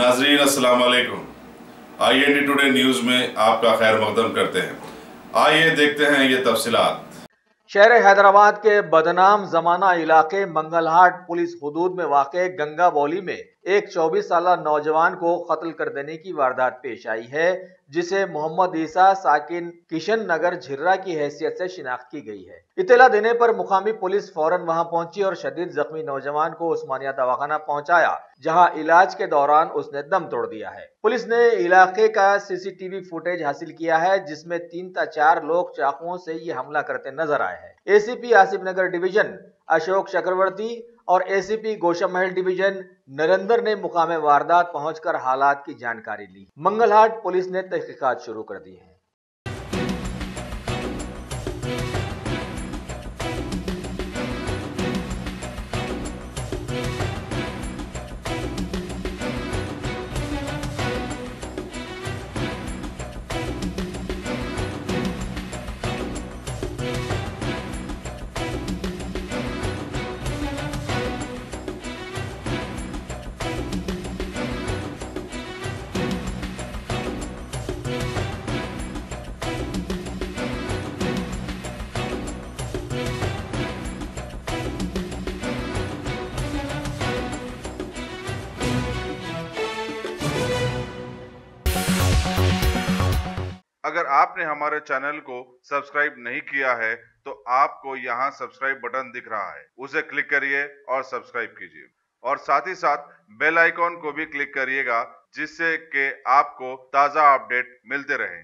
नाजरीन अस्सलाम वालेकुम। IND टुडे न्यूज़ में आपका खैर मकदम करते हैं। आइए देखते हैं ये तफसीलात। शहर हैदराबाद के बदनाम जमाना इलाके मंगलहाट पुलिस हुदूद में वाक़े गंगा बौली में एक 24 साला नौजवान को कत्ल कर देने की वारदात पेश आई है, जिसे मोहम्मद ईसा साकिन किशन नगर झिर्रा की हैसियत से शिनाख्त की गई है। इत्तला देने पर मुकामी पुलिस फौरन वहां पहुंची और शदीद जख्मी नौजवान को उस्मानिया दवाखाना पहुंचाया, जहां इलाज के दौरान उसने दम तोड़ दिया है। पुलिस ने इलाके का CCTV फुटेज हासिल किया है, जिसमें 3 या 4 लोग चाकुओं से ये हमला करते नजर आए हैं। ACP आसिफ नगर डिवीजन अशोक चक्रवर्ती और ACP गोशा महल डिवीजन नरेंद्र ने मुकामे वारदात पहुंचकर हालात की जानकारी ली। मंगलहाट पुलिस ने तहकीकात शुरू कर दी है। अगर आपने हमारे चैनल को सब्सक्राइब नहीं किया है तो आपको यहाँ सब्सक्राइब बटन दिख रहा है, उसे क्लिक करिए और सब्सक्राइब कीजिए और साथ ही साथ बेल आइकॉन को भी क्लिक करिएगा, जिससे कि आपको ताज़ा अपडेट मिलते रहें।